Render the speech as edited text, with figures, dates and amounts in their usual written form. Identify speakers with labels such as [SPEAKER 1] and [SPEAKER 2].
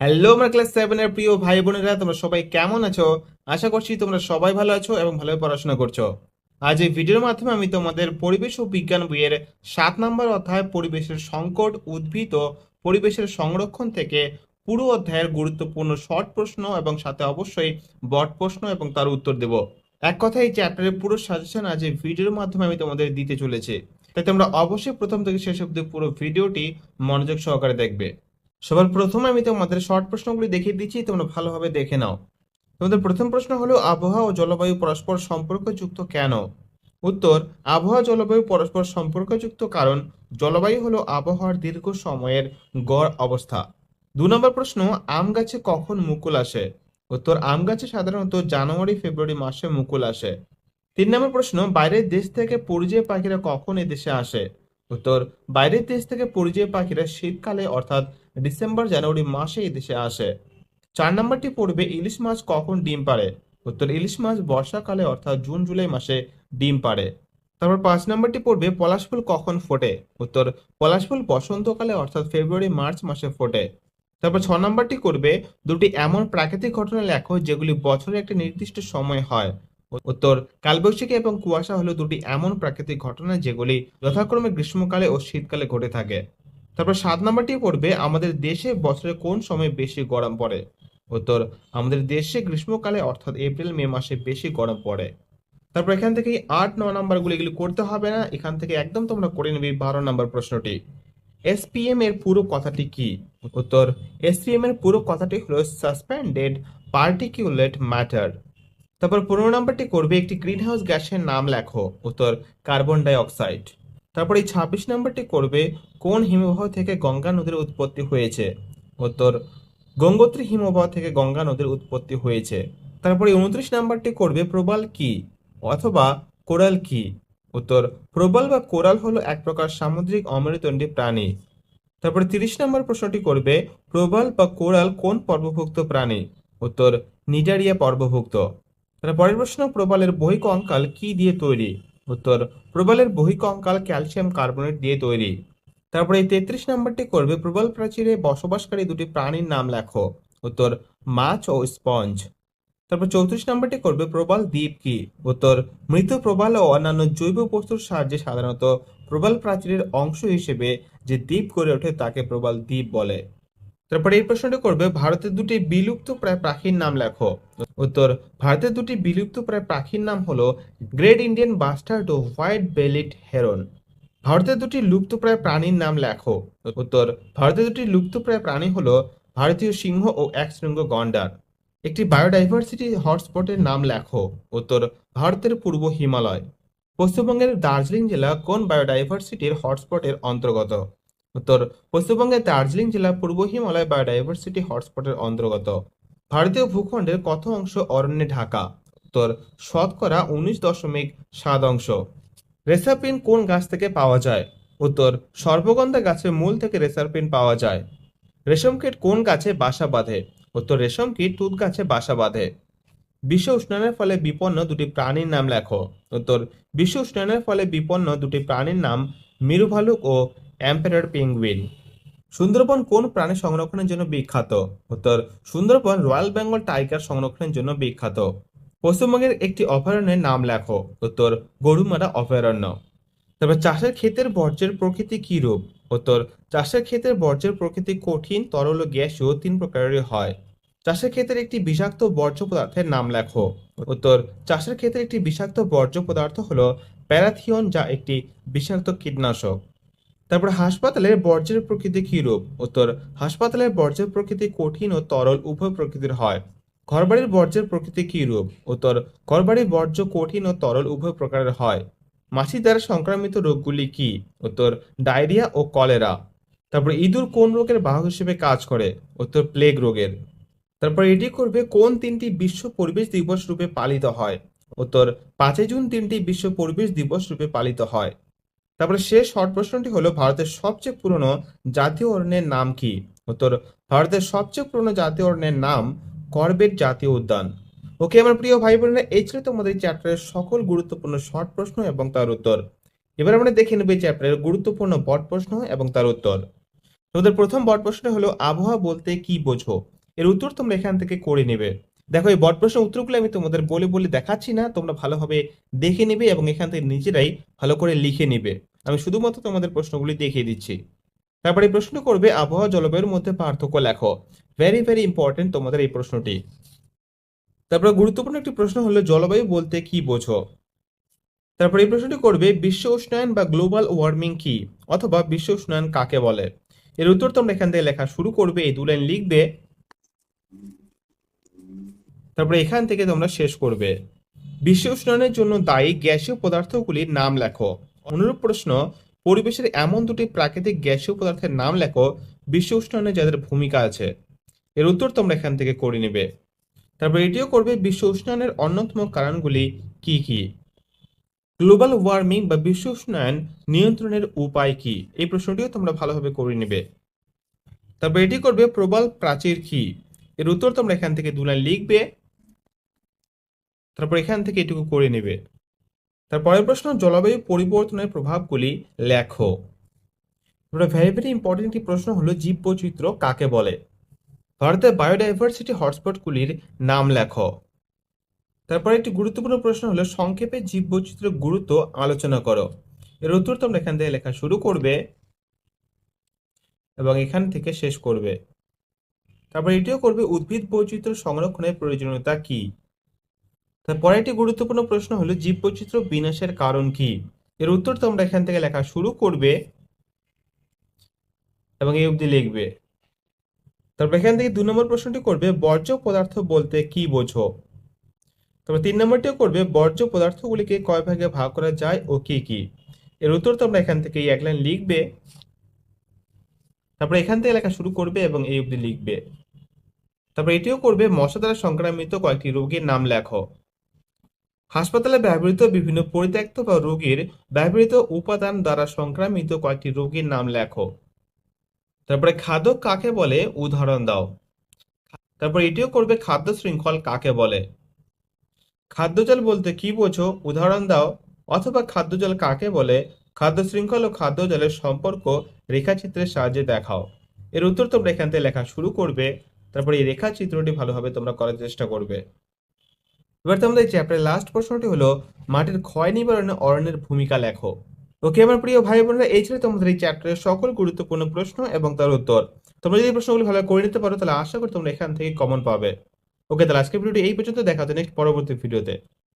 [SPEAKER 1] Hello আমার class 7 এর প্রিয় ভাই বোনেরা, তোমরা সবাই কেমন আছো? আশা করছি তোমরা সবাই ভালো আছো এবং ভালোভাবে পড়াশোনা করছো। আজ এই ভিডিওর মাধ্যমে আমি তোমাদের পরিবেশ ও বিজ্ঞান বইয়ের 7 নম্বর অধ্যায় পরিবেশের সংকট, উদ্ভিদ ও পরিবেশের সংরক্ষণ থেকে পুরো অধ্যায়ের গুরুত্বপূর্ণ শর্ট প্রশ্ন এবং সাথে অবশ্যই বট প্রশ্ন এবং তার উত্তর দেব। এক কথায় এই চ্যাপ্টারের পুরো সাজেশন আজ এই ভিডিওর মাধ্যমে আমি তোমাদের দিতে চলেছি, তাই তোমরা অবশ্যই প্রথম থেকে শেষ অবধি পুরো ভিডিওটি মনোযোগ সহকারে দেখবে। সবার প্রথমে আমি তোমাদের শর্ট প্রশ্নগুলি দেখিয়ে দিচ্ছি, তোমরা ভালোভাবে দেখে নাও। তোমাদের প্রথম প্রশ্ন হলো, আবহাওয়া ও জলবায়ু পরস্পর সম্পর্কযুক্ত কেন? উত্তর, আবহাওয়া জলবায়ু পরস্পর সম্পর্কযুক্ত কারণ জলবায়ু হলো আবহাওয়ার দীর্ঘ সময়ের গড় অবস্থা। 2 নম্বর প্রশ্ন, আম গাছে কখন মুকুল আসে? উত্তর, আম গাছে সাধারণত জানুয়ারি ফেব্রুয়ারি মাসে মুকুল আসে। 3 নম্বর প্রশ্ন, বাইরের দেশ থেকে পরিযায়ী পাখিরা কখন এদেশে আসে? উত্তর, বাইরের দেশ থেকে পরিযায়ী পাখিরা শীতকালে অর্থাৎ ডিসেম্বর জানুয়ারি মাসে এদেশে আসে। 4 নম্বরটি পড়বে, ইলিশ মাছ কখন ডিম পাড়ে? উত্তর, ইলিশ মাছ বর্ষাকালে অর্থাৎ জুন জুলাই মাসে ডিম পাড়ে। তারপর 5 নম্বরটি পড়বে, পলাশ ফুল কখন ফোটে? উত্তর, পলাশ ফুল বসন্তকালে অর্থাৎ ফেব্রুয়ারি মার্চ মাসে ফোটে। তারপর 6 নম্বরটি করবে, দুটি এমন প্রাকৃতিক ঘটনা লেখো যেগুলি বছরের একটি নির্দিষ্ট সময় হয়। উত্তর, কালবৈশাখী এবং কুয়াশা হলো দুটি এমন প্রাকৃতিক ঘটনা যেগুলি যথাক্রমে গ্রীষ্মকালে ও শীতকালে ঘটে থাকে। তারপর 7 নম্বরটি পড়বে, আমাদের দেশে বছরে কোন সময় বেশি গরম পড়ে? উত্তর, আমাদের দেশে গ্রীষ্মকালে অর্থাৎ এপ্রিল মে মাসে বেশি গরম পড়ে। তারপর এখান থেকে 8 9 নম্বরগুলো এগুলি করতে হবে না, এখান থেকে একদম তোমরা করে নেবে 12 নম্বর প্রশ্নটি। এসপিএম এর পুরো কথাটি কি? উত্তর, এসপিএম এর পুরো কথাটি হলো সাসপেন্ডেড পার্টিকুলেট ম্যাটার। তারপর 15 নম্বরটি করবে, একটি গ্রিনহাউস গ্যাসের নাম লেখো। উত্তর, কার্বন ডাই অক্সাইড। তারপর এই 26 নম্বরটি করবে, কোন হিমবাহ থেকে গঙ্গা নদীর উৎপত্তি হয়েছে? উত্তর, গঙ্গোত্রী হিমবাহ থেকে গঙ্গা নদীর উৎপত্তি হয়েছে। তারপরে 29 নম্বরটি করবে, প্রবাল কি অথবা কোরাল কি? উত্তর, প্রবাল বা কোরাল হলো এক প্রকার সামুদ্রিক অমেরুদণ্ডী প্রাণী। তারপরে 30 নম্বর প্রশ্নটি করবে, প্রবাল বা কোরাল কোন পর্বভুক্ত প্রাণী? উত্তর, নিডারিয়া পর্বভুক্ত। তাহলে পরের প্রশ্ন, প্রবালের বহিঃকঙ্কাল কি দিয়ে তৈরি? উত্তর, প্রবালের বহিঃকঙ্কাল ক্যালসিয়াম কার্বনেট দিয়ে তৈরি। তারপরে এই 33 নম্বরটি করবে, প্রবাল প্রাচীরে বসবাসকারী দুটি প্রাণীর নাম লেখো। উত্তর, মাছ ও স্পঞ্জ। তারপর 34 নম্বরটি করবে, প্রবাল দ্বীপ কি? উত্তর, মৃত প্রবাল ও অন্যান্য জৈব বস্তুর সাহায্যে সাধারণত প্রবাল প্রাচীরের অংশ হিসেবে যে দ্বীপ গড়ে ওঠে তাকে প্রবাল দ্বীপ বলে। তারপরে এই প্রশ্নটি করবে, ভারতের দুটি বিলুপ্ত প্রায় পাখির নাম লেখো। উত্তর, ভারতের দুটি বিলুপ্ত প্রায় পাখির নাম হলো গ্রেট ইন্ডিয়ান বাস্টার্ড ও হোয়াইট বেলিড হেরন। ভারতের দুটি লুপ্তপ্রায় প্রাণীর নাম লেখো। উত্তর, ভারতের দুটি লুপ্তপ্রায় প্রাণী হলো ভারতীয় সিংহ ও একশৃঙ্গ গন্ডার। একটি বায়োডাইভার্সিটি হটস্পটের নাম লেখো। উত্তর, ভারতের পূর্ব হিমালয়। পশ্চিমবঙ্গের দার্জিলিং জেলা কোন বায়োডাইভার্সিটির হটস্পটের অন্তর্গত? উত্তর, পশ্চিমবঙ্গের দার্জিলিং জেলা পূর্ব হিমালয় বায়োডাইভার্সিটি হটস্পটের অন্তর্গত। ভারতীয় ভূখণ্ডের কত অংশ অরণ্যে ঢাকা? উত্তর, শতকরা 19.7 অংশ। রেসাপিন কোন গাছ থেকে পাওয়া যায়? উত্তর, সর্পগন্ধা গাছের মূল থেকে রেসাপিন পাওয়া যায়। রেশমকীট কোন গাছে বাসা বাঁধে? উত্তর, রেশমকীট তুঁত গাছে বাসা বাঁধে। বিশ্ব উষ্ণায়নের ফলে বিপন্ন দুটি প্রাণীর নাম লেখো। উত্তর, বিশ্ব উষ্ণায়নের ফলে বিপন্ন দুটি প্রাণীর নাম মেরু ভালুক ও এম্পেরর পেঙ্গুইন। সুন্দরবন কোন প্রাণী সংরক্ষণের জন্য বিখ্যাত? উত্তর, সুন্দরবন রয়্যাল বেঙ্গল টাইগার সংরক্ষণের জন্য বিখ্যাত। পশ্চিমবঙ্গের একটি অভয়ারণ্যের নাম লেখো। উত্তর, গরুমারা অভয়ারণ্য। তারপর চাষের ক্ষেতের বর্জ্যের প্রকৃতি কি রূপ? উত্তর, চাষের ক্ষেতের বর্জ্যের প্রকৃতি কঠিন, তরল ও গ্যাসীয় 3 প্রকারের হয়। চাষের ক্ষেতের একটি বিষাক্ত বর্জ্য পদার্থের নাম লেখো। উত্তর, চাষের ক্ষেতের একটি বিষাক্ত বর্জ্য পদার্থ হলো প্যারাথিয়ন, যা একটি বিষাক্ত কীটনাশক। তারপর হাসপাতালের বর্জ্যের প্রকৃতি কি রূপ? উত্তর, হাসপাতালের বর্জ্যের প্রকৃতি কঠিন ও তরল উভয় প্রকৃতির হয়। ঘরবাড়ির বর্জ্যের প্রকৃতি কি রূপ? উত্তর, ঘরবাড়ির বর্জ্য কঠিন ও তরল উভয় প্রকারের হয়। মাছি দ্বারা সংক্রামিত রোগগুলি কি? উত্তর, ডায়রিয়া ও কলেরা। তারপর ইঁদুর কোন রোগের বাহক হিসেবে কাজ করে? উত্তর, প্লেগ রোগের। তারপর এটি করবে, কোন 3টি বিশ্ব পরিবেশ দিবস রূপে পালিত হয়? উত্তর, 5ই জুন 3টি বিশ্ব পরিবেশ দিবস রূপে পালিত হয়। তারপরে শেষ শর্ট প্রশ্নটি হলো, ভারতের সবচেয়ে পুরনো জাতীয় অরণ্যের নাম কি? উত্তর, ভারতের সবচেয়ে পুরনো জাতীয় অরণ্যের নাম করবেট জাতীয় উদ্যান। ওকে আমার প্রিয় ভাই বোনেরা, এই ছিল তোমাদের চ্যাপ্টারের সকল গুরুত্বপূর্ণ শর্ট প্রশ্ন এবং তার উত্তর। এবার আমরা দেখে নেব এই চ্যাপ্টারের গুরুত্বপূর্ণ বড় প্রশ্ন এবং তার উত্তর। তোমাদের প্রথম বড প্রশ্ন হলো আবহাওয়া বলতে কি বোঝো? এর উত্তর তোমরা এখান থেকে করে নেবে। দেখো এই বড প্রশ্নের উত্তরগুলো আমি তোমাদের বলে বলে দেখাচ্ছি না, তোমরা ভালোভাবে দেখে নেবে এবং এখান থেকে নিজেরাই ভালো করে লিখে নেবে। আমি শুধুমাত্র তোমাদের প্রশ্নগুলি দেখিয়ে দিচ্ছি। তারপরে এই প্রশ্ন করবে আবহাওয়া জলবায়ুর মধ্যে পার্থক্য লেখো। ভেরি ভেরি ইম্পর্টেন্ট তোমাদের এই প্রশ্নটি। তারপরে গুরুত্বপূর্ণ একটি প্রশ্ন হলো জলবায়ু বলতে কি বোঝো? তারপর এই প্রশ্নটি করবে বিশ্ব উষ্ণায়ন বা গ্লোবাল ওয়ার্মিং কি, অথবা বিশ্ব উষ্ণায়ন কাকে বলে? এর উত্তর তোমরা এখান থেকে লেখা শুরু করবে, এই 2 লাইন লিখবে, তারপরে এখান থেকে তোমরা শেষ করবে। বিশ্ব উষ্ণায়নের জন্য দায়ী গ্যাসীয় পদার্থগুলির নাম লেখো। অনুরূপ প্রশ্ন পরিবেশের এমন দুটি প্রাকৃতিক গ্যাসীয় পদার্থের নাম লেখো বিশ্ব উষ্ণায়নে যাদের ভূমিকা আছে। এর উত্তর তোমরা এখান থেকে করে নেবে। তারপর এটিও করবে বিশ্ব উষ্ণায়নের অন্যতম কারণগুলি কি কি। গ্লোবাল ওয়ার্মিং বা বিশ্ব উষ্ণায়ন নিয়ন্ত্রণের উপায় কি, এই প্রশ্নটিও তোমরা ভালোভাবে করে নেবে। তারপর এটি করবে প্রবাল প্রাচীর কি, এর উত্তর তোমরা এখান থেকে 2 লাইন লিখবে, তারপর এখান থেকে এটুকু করে নেবে। তারপরের প্রশ্ন জলবায়ু পরিবর্তনের প্রভাবগুলি লেখো। ভেরি ভেরি ইম্পর্টেন্ট একটি প্রশ্ন হলো জীববৈচিত্র্য কাকে বলে? ভারতের বায়োডাইভার্সিটি হটস্পটগুলির নাম লেখো। তারপরে একটি গুরুত্বপূর্ণ প্রশ্ন হলো সংক্ষেপে জীববৈচিত্র্যের গুরুত্ব আলোচনা করো। এর উত্তর তোমরা এখান থেকে লেখা শুরু করবে এবং এখান থেকে শেষ করবে। তারপর এটিও করবে উদ্ভিদ বৈচিত্র্য সংরক্ষণের প্রয়োজনীয়তা কি। তারপরে একটি গুরুত্বপূর্ণ প্রশ্ন হলো জীববৈচিত্র্য বিনাশের কারণ কি। এর উত্তর তোমরা এখান থেকে লেখা শুরু করবে এবং এই অবধি লিখবে। তারপর এখান থেকে 2 নম্বর প্রশ্নটি করবে বর্জ্য পদার্থ বলতে কি বোঝো। তবে 3 নম্বরটিও করবে বর্জ্য পদার্থগুলিকে কয় ভাগে ভাগ করা যায় ও কি কি। এর উত্তর তোমরা এখান থেকে এই 1 লাইন লিখবে, তারপর এখান থেকে লেখা শুরু করবে এবং এই অবধি লিখবে। তারপর এটিও করবে মশা দ্বারা সংক্রামিত কয়েকটি রোগের নাম লেখো। হাসপাতালে ব্যবহৃত বিভিন্ন পরিত্যক্ত বা রোগীর ব্যবহৃত উপাদান দ্বারা সংক্রামিত কয়েকটি রোগের নাম লেখো। তারপরে খাদ্য কাকে বলে উদাহরণ দাও। তারপর এটিও করবে খাদ্য শৃঙ্খল কাকে বলে। খাদ্যজাল বলতে কি বোঝো উদাহরণ দাও, অথবা খাদ্যজাল কাকে বলে খাদ্য শৃঙ্খল ও খাদ্যজালের সম্পর্ক রেখাচিত্রের সাহায্যে দেখাও। এর উত্তর তোমরা এখান থেকে লেখা শুরু করবে, তারপরে এই রেখাচিত্রটি ভালোভাবে তোমরা করার চেষ্টা করবে। এবার তোমাদের চ্যাপ্টারের লাস্ট প্রশ্নটি হলো মাটির ক্ষয় নিবারণে অরণ্যের ভূমিকা লেখো। ওকে আমার প্রিয় ভাই বোনেরা, এই ছিল তোমাদের এই চ্যাপ্টারের সকল গুরুত্বপূর্ণ প্রশ্ন এবং তার উত্তর। তোমরা যদি এই প্রশ্নগুলো ভালো করে নিতে পারো তাহলে আশা করি তোমরা এখান থেকে কমন পাবে। ওকে, তাহলে আজকের ভিডিওটি এই পর্যন্ত, দেখা হচ্ছে নেক্সট পরবর্তী ভিডিওতে।